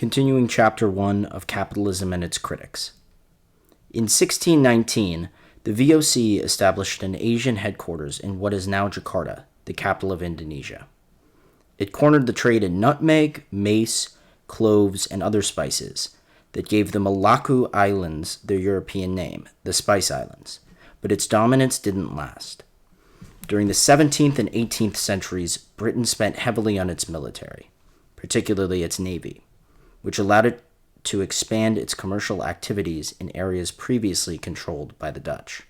continuing Chapter 1 of Capitalism and Its Critics. In 1619, the VOC established an Asian headquarters in what is now Jakarta, the capital of Indonesia. It cornered the trade in nutmeg, mace, cloves, and other spices that gave the Molucca Islands their European name, the Spice Islands, but its dominance didn't last. During the 17th and 18th centuries, Britain spent heavily on its military, particularly its navy, which allowed it to expand its commercial activities in areas previously controlled by the Dutch.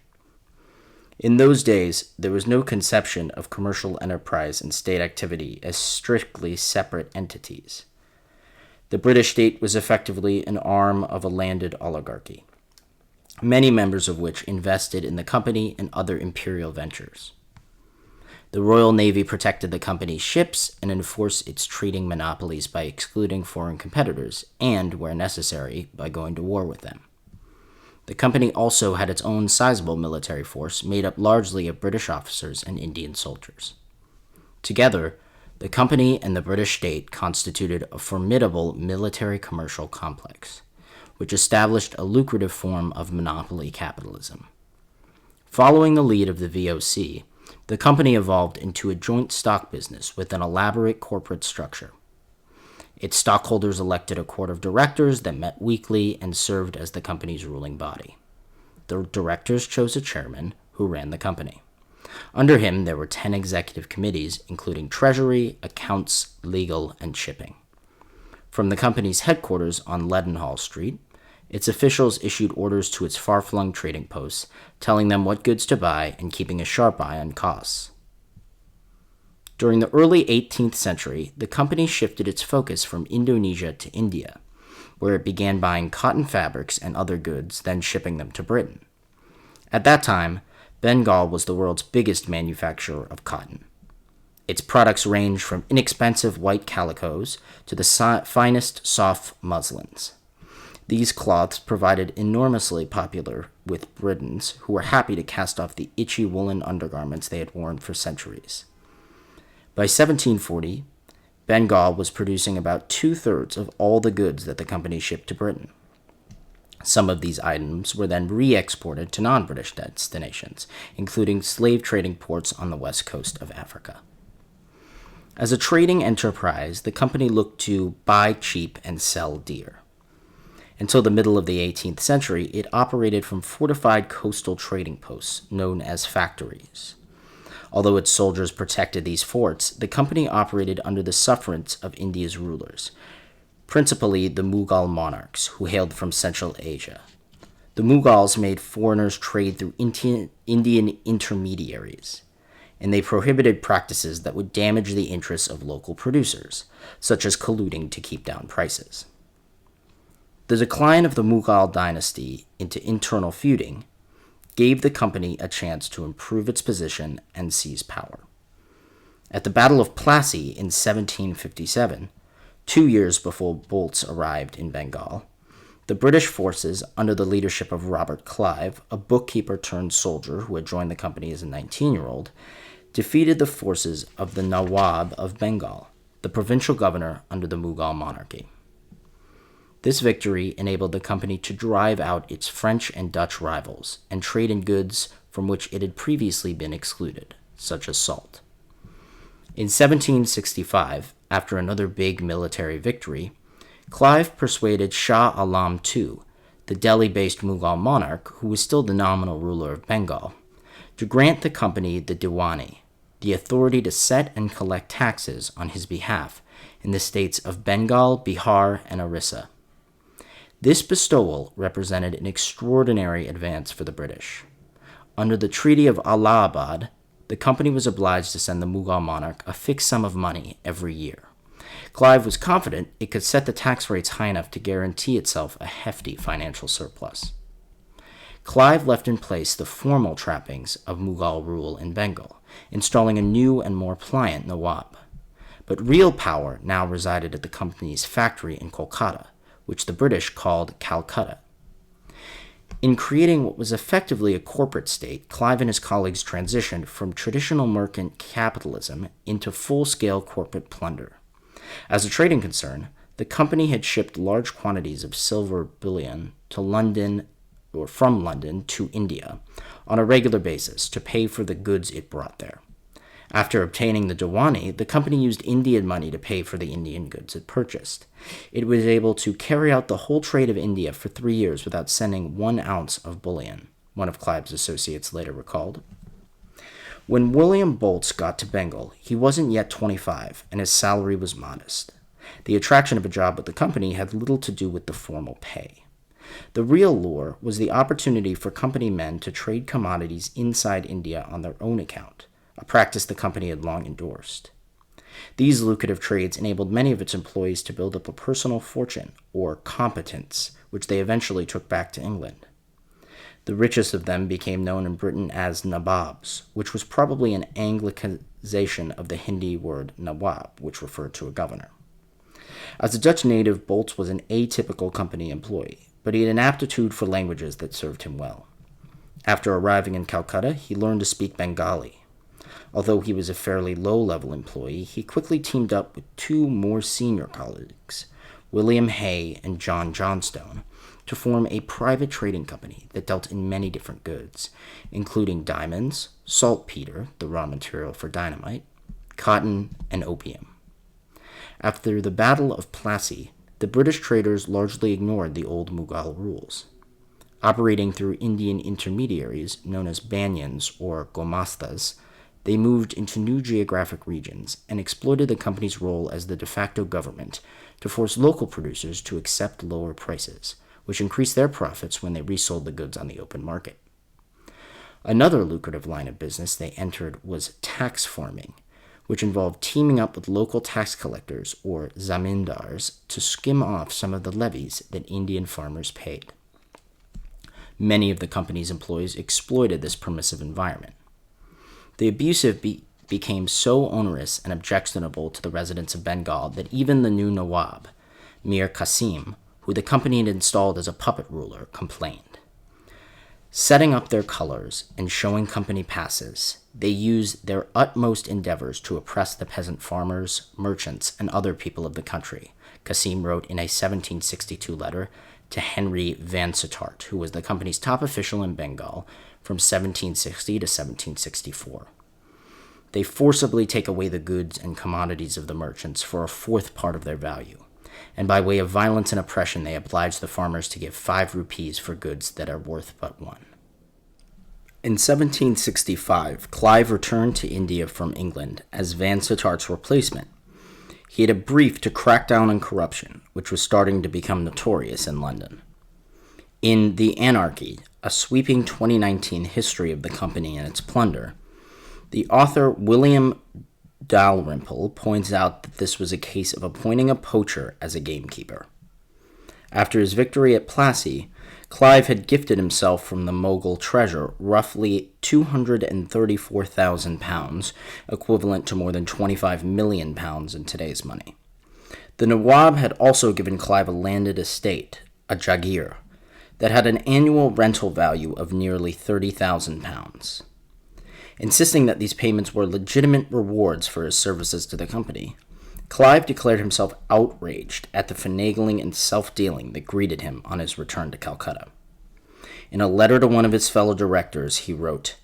In those days, there was no conception of commercial enterprise and state activity as strictly separate entities. The British state was effectively an arm of a landed oligarchy, many members of which invested in the company and other imperial ventures. The Royal Navy protected the company's ships and enforced its trading monopolies by excluding foreign competitors and, where necessary, by going to war with them. The company also had its own sizable military force made up largely of British officers and Indian soldiers. Together, the company and the British state constituted a formidable military-commercial complex, which established a lucrative form of monopoly capitalism. Following the lead of the VOC, the company evolved into a joint stock business with an elaborate corporate structure. Its stockholders elected a court of directors that met weekly and served as the company's ruling body. The directors chose a chairman who ran the company. Under him, there were 10 executive committees, including treasury, accounts, legal, and shipping. From the company's headquarters on Leadenhall Street, its officials issued orders to its far-flung trading posts, telling them what goods to buy and keeping a sharp eye on costs. During the early 18th century, the company shifted its focus from Indonesia to India, where it began buying cotton fabrics and other goods, then shipping them to Britain. At that time, Bengal was the world's biggest manufacturer of cotton. Its products ranged from inexpensive white calicos to the finest soft muslins. These cloths provided enormously popular with Britons who were happy to cast off the itchy woolen undergarments they had worn for centuries. By 1740, Bengal was producing about 2/3 of all the goods that the company shipped to Britain. Some of these items were then re-exported to non-British destinations, including slave trading ports on the west coast of Africa. As a trading enterprise, the company looked to buy cheap and sell dear. Until the middle of the 18th century, it operated from fortified coastal trading posts known as factories. Although its soldiers protected these forts, the company operated under the sufferance of India's rulers, principally the Mughal monarchs, who hailed from Central Asia. The Mughals made foreigners trade through Indian intermediaries, and they prohibited practices that would damage the interests of local producers, such as colluding to keep down prices. The decline of the Mughal dynasty into internal feuding gave the company a chance to improve its position and seize power. At the Battle of Plassey in 1757, 2 years before Bolts arrived in Bengal, the British forces, under the leadership of Robert Clive, a bookkeeper turned soldier who had joined the company as a 19-year-old, defeated the forces of the Nawab of Bengal, the provincial governor under the Mughal monarchy. This victory enabled the company to drive out its French and Dutch rivals and trade in goods from which it had previously been excluded, such as salt. In 1765, after another big military victory, Clive persuaded Shah Alam II, the Delhi-based Mughal monarch who was still the nominal ruler of Bengal, to grant the company the Diwani, the authority to set and collect taxes on his behalf in the states of Bengal, Bihar, and Orissa. This bestowal represented an extraordinary advance for the British. Under the Treaty of Allahabad, the company was obliged to send the Mughal monarch a fixed sum of money every year. Clive was confident it could set the tax rates high enough to guarantee itself a hefty financial surplus. Clive left in place the formal trappings of Mughal rule in Bengal, installing a new and more pliant Nawab. But real power now resided at the company's factory in Kolkata, which the British called Calcutta. In creating what was effectively a corporate state, Clive and his colleagues transitioned from traditional merchant capitalism into full-scale corporate plunder. As a trading concern, The company had shipped large quantities of silver bullion to London or from London to India on a regular basis to pay for the goods it brought there. After obtaining the Diwani, the company used Indian money to pay for the Indian goods it purchased. It was able to carry out the whole trade of India for 3 years without sending 1 ounce of bullion, one of Clive's associates later recalled. When William Bolts got to Bengal, he wasn't yet 25, and his salary was modest. The attraction of a job with the company had little to do with the formal pay. The real lure was the opportunity for company men to trade commodities inside India on their own account, a practice the company had long endorsed. These lucrative trades enabled many of its employees to build up a personal fortune, or competence, which they eventually took back to England. The richest of them became known in Britain as nabobs, which was probably an Anglicization of the Hindi word nawab, which referred to a governor. As a Dutch native, Bolts was an atypical company employee, but he had an aptitude for languages that served him well. After arriving in Calcutta, he learned to speak Bengali. Although he was a fairly low-level employee, he quickly teamed up with 2 more senior colleagues, William Hay and John Johnstone, to form a private trading company that dealt in many different goods, including diamonds, saltpeter, the raw material for dynamite, cotton, and opium. After the Battle of Plassey, the British traders largely ignored the old Mughal rules. Operating through Indian intermediaries known as banyans or gomastas, they moved into new geographic regions and exploited the company's role as the de facto government to force local producers to accept lower prices, which increased their profits when they resold the goods on the open market. Another lucrative line of business they entered was tax farming, which involved teaming up with local tax collectors, or zamindars, to skim off some of the levies that Indian farmers paid. Many of the company's employees exploited this permissive environment. The abusive became so onerous and objectionable to the residents of Bengal that even the new Nawab, Mir Qasim, who the company had installed as a puppet ruler, complained. Setting up their colors and showing company passes, they used their utmost endeavors to oppress the peasant farmers, merchants, and other people of the country, Qasim wrote in a 1762 letter to Henry Vansittart, who was the company's top official in Bengal from 1760 to 1764. They forcibly take away the goods and commodities of the merchants for a fourth part of their value, and by way of violence and oppression they oblige the farmers to give 5 rupees for goods that are worth but 1. In 1765, Clive returned to India from England as Vansittart's replacement. He had a brief to crack down on corruption, which was starting to become notorious in London. In The Anarchy, a sweeping 2019 history of the company and its plunder, the author William Dalrymple points out that this was a case of appointing a poacher as a gamekeeper. After his victory at Plassey, Clive had gifted himself from the Mogul treasure roughly £234,000, equivalent to more than £25 million in today's money. The Nawab had also given Clive a landed estate, a jagir, that had an annual rental value of nearly £30,000. Insisting that these payments were legitimate rewards for his services to the company, Clive declared himself outraged at the finagling and self-dealing that greeted him on his return to Calcutta. In a letter to one of his fellow directors, he wrote,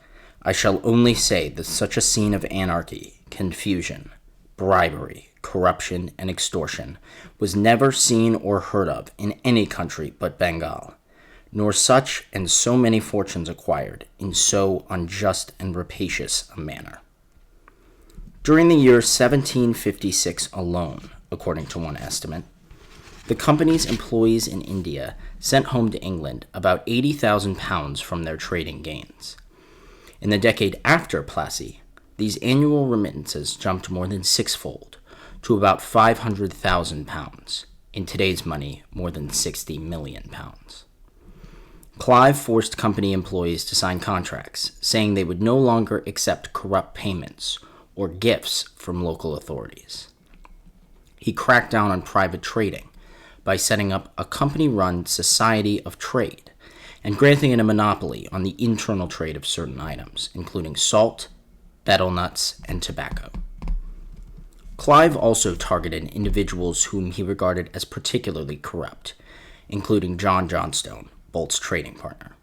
"I shall only say that such a scene of anarchy, confusion, bribery, corruption, and extortion was never seen or heard of in any country but Bengal, nor such and so many fortunes acquired in so unjust and rapacious a manner." During the year 1756 alone, according to one estimate, the company's employees in India sent home to England about £80,000 from their trading gains. In the decade after Plassey, these annual remittances jumped more than 6-fold to about £500,000, in today's money more than £60 million. Clive forced company employees to sign contracts saying they would no longer accept corrupt payments or gifts from local authorities. He cracked down on private trading by setting up a company-run society of trade and granting it a monopoly on the internal trade of certain items, including salt, betel nuts, and tobacco. Clive also targeted individuals whom he regarded as particularly corrupt, including John Johnstone, Bolt's trading partner.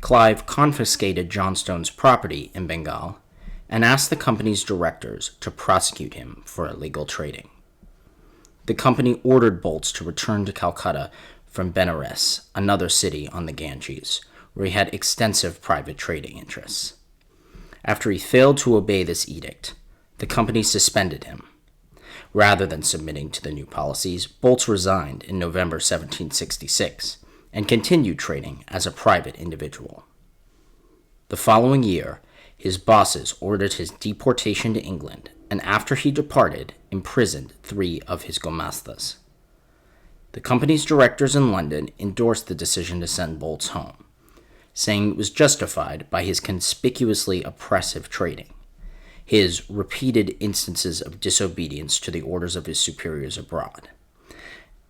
Clive confiscated Johnstone's property in Bengal and asked the company's directors to prosecute him for illegal trading. The company ordered Bolts to return to Calcutta from Benares, another city on the Ganges, where he had extensive private trading interests. After he failed to obey this edict, the company suspended him. Rather than submitting to the new policies, Bolts resigned in November 1766 and continued trading as a private individual. The following year, his bosses ordered his deportation to England, and after he departed, imprisoned 3 of his gomastas. The company's directors in London endorsed the decision to send Bolts home, saying it was justified by his conspicuously oppressive trading, his repeated instances of disobedience to the orders of his superiors abroad,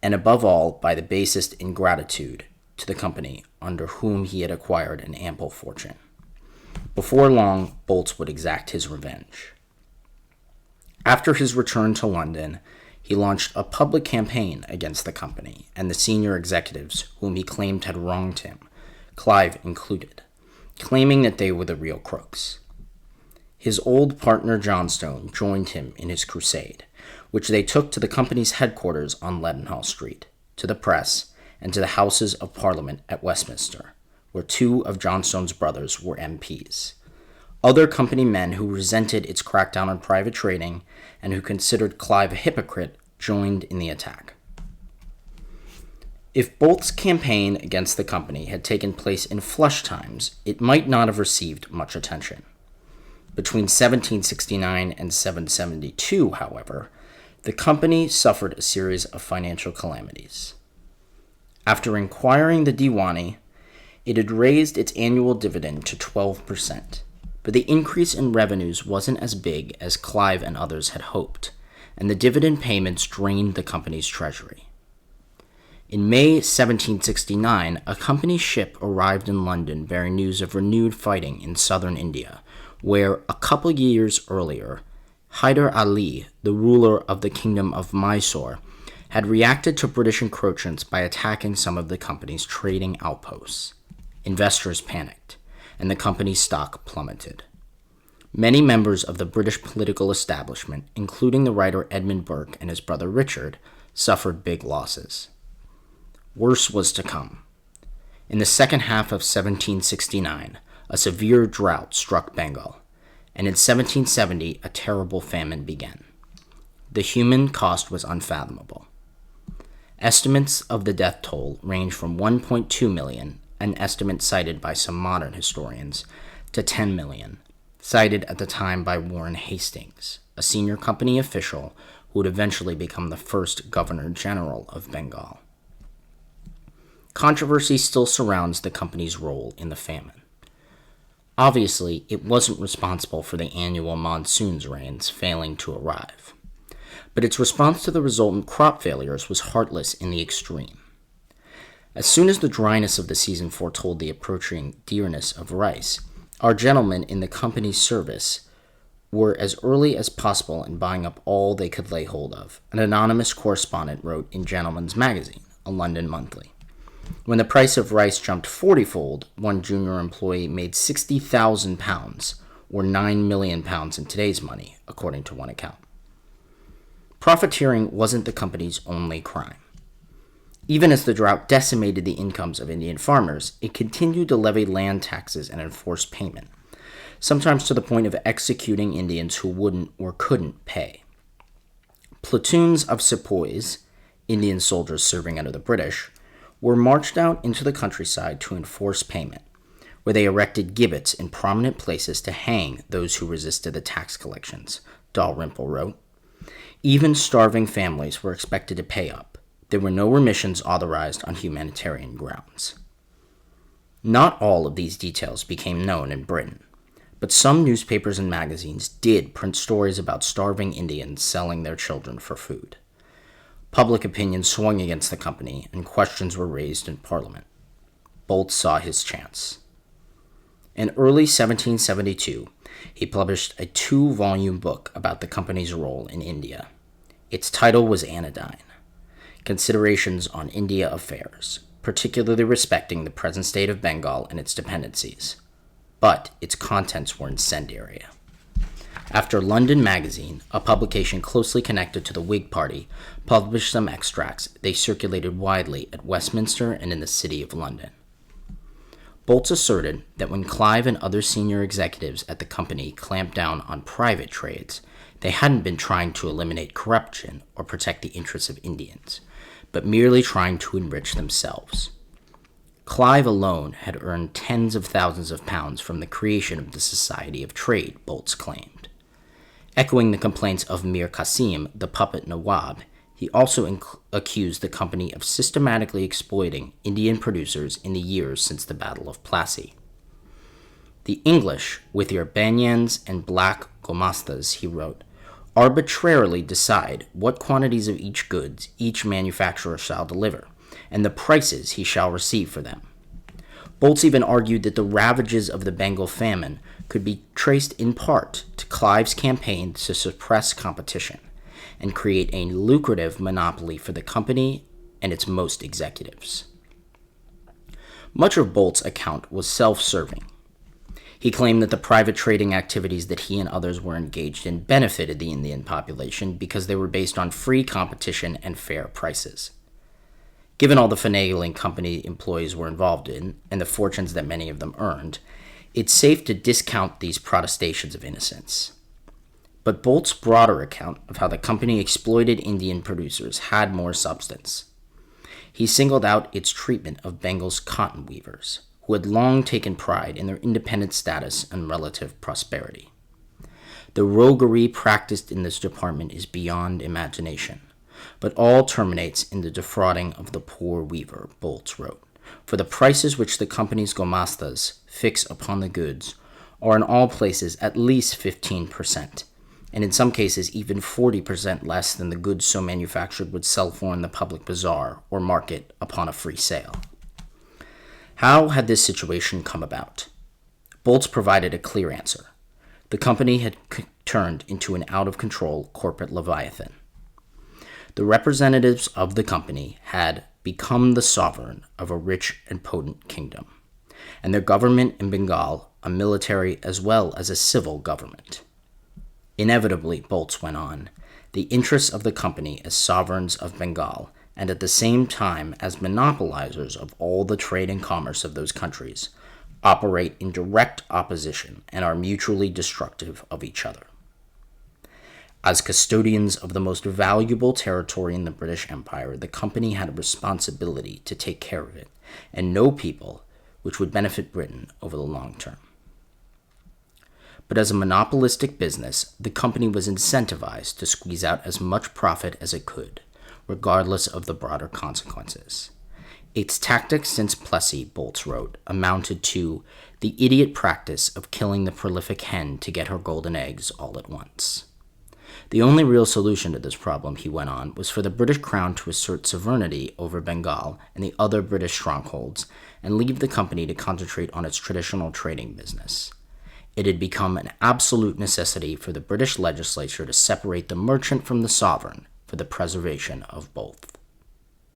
and above all by the basest ingratitude to the company under whom he had acquired an ample fortune. Before long, Bolts would exact his revenge. After his return to London, he launched a public campaign against the company and the senior executives whom he claimed had wronged him, Clive included, claiming that they were the real crooks. His old partner Johnstone joined him in his crusade, which they took to the company's headquarters on Leadenhall Street, to the press, and to the Houses of Parliament at Westminster, where 2 of Johnstone's brothers were MPs. Other company men who resented its crackdown on private trading and who considered Clive a hypocrite joined in the attack. If Bolt's campaign against the company had taken place in flush times, it might not have received much attention. Between 1769 and 1772, however, the company suffered a series of financial calamities. After inquiring the Diwani, it had raised its annual dividend to 12%, but the increase in revenues wasn't as big as Clive and others had hoped, and the dividend payments drained the company's treasury. In May 1769, a company ship arrived in London bearing news of renewed fighting in southern India, where, a couple years earlier, Hyder Ali, the ruler of the kingdom of Mysore, had reacted to British encroachments by attacking some of the company's trading outposts. Investors panicked, and the company's stock plummeted. Many members of the British political establishment, including the writer Edmund Burke and his brother Richard, suffered big losses. Worse was to come. In the second half of 1769, a severe drought struck Bengal, and in 1770 a terrible famine began. The human cost was unfathomable. Estimates of the death toll range from 1.2 million, an estimate cited by some modern historians, to 10 million, cited at the time by Warren Hastings, a senior company official who would eventually become the first Governor-General of Bengal. Controversy still surrounds the company's role in the famine. Obviously, it wasn't responsible for the annual monsoon's rains failing to arrive, but its response to the resultant crop failures was heartless in the extreme. As soon as the dryness of the season foretold the approaching dearness of rice, our gentlemen in the company's service were as early as possible in buying up all they could lay hold of, an anonymous correspondent wrote in Gentleman's Magazine, a London monthly. When the price of rice jumped 40-fold, one junior employee made £60,000, or £9 million in today's money, according to one account. Profiteering wasn't the company's only crime. Even as the drought decimated the incomes of Indian farmers, it continued to levy land taxes and enforce payment, sometimes to the point of executing Indians who wouldn't or couldn't pay. Platoons of sepoys, Indian soldiers serving under the British, were marched out into the countryside to enforce payment, where they erected gibbets in prominent places to hang those who resisted the tax collections, Dalrymple wrote. Even starving families were expected to pay up. There were no remissions authorized on humanitarian grounds. Not all of these details became known in Britain, but some newspapers and magazines did print stories about starving Indians selling their children for food. Public opinion swung against the company, and questions were raised in Parliament. Bolts saw his chance. In early 1772, He published a 2-volume book about the company's role in India. Its title was Anodyne: Considerations on India Affairs, particularly respecting the present state of Bengal and its dependencies. But its contents were incendiary. After London Magazine, a publication closely connected to the Whig Party, published some extracts, they circulated widely at Westminster and in the City of London. Bolts asserted that when Clive and other senior executives at the company clamped down on private trades, they hadn't been trying to eliminate corruption or protect the interests of Indians, but merely trying to enrich themselves. Clive alone had earned tens of thousands of pounds from the creation of the Society of Trade, Bolts claimed. Echoing the complaints of Mir Qasim, the puppet Nawab, he also accused the company of systematically exploiting Indian producers in the years since the Battle of Plassey. The English, with your banyans and black gomastas, he wrote, arbitrarily decide what quantities of each goods each manufacturer shall deliver, and the prices he shall receive for them. Bolts even argued that the ravages of the Bengal famine could be traced in part to Clive's campaign to suppress competition and create a lucrative monopoly for the company and its most executives. Much of Bolt's account was self-serving. He claimed that the private trading activities that he and others were engaged in benefited the Indian population because they were based on free competition and fair prices. Given all the finagling company employees were involved in, and the fortunes that many of them earned, it's safe to discount these protestations of innocence. But Bolt's broader account of how the company exploited Indian producers had more substance. He singled out its treatment of Bengal's cotton weavers, who had long taken pride in their independent status and relative prosperity. The roguery practiced in this department is beyond imagination, but all terminates in the defrauding of the poor weaver, Bolts wrote, for the prices which the company's gomastas fix upon the goods are in all places at least 15%, and in some cases even 40% less than the goods so manufactured would sell for in the public bazaar or market upon a free sale. How had this situation come about? Bolts provided a clear answer. The company had turned into an out-of-control corporate leviathan. The representatives of the company had become the sovereign of a rich and potent kingdom, and their government in Bengal a military as well as a civil government. Inevitably, Bolts went on, the interests of the company as sovereigns of Bengal, and at the same time as monopolizers of all the trade and commerce of those countries, operate in direct opposition and are mutually destructive of each other. As custodians of the most valuable territory in the British Empire, the company had a responsibility to take care of it and know people which would benefit Britain over the long term. But as a monopolistic business, the company was incentivized to squeeze out as much profit as it could, regardless of the broader consequences. Its tactics since Plessy, Bolts wrote, amounted to the idiot practice of killing the prolific hen to get her golden eggs all at once. The only real solution to this problem, he went on, was for the British Crown to assert sovereignty over Bengal and the other British strongholds and leave the company to concentrate on its traditional trading business. It had become an absolute necessity for the British legislature to separate the merchant from the sovereign for the preservation of both.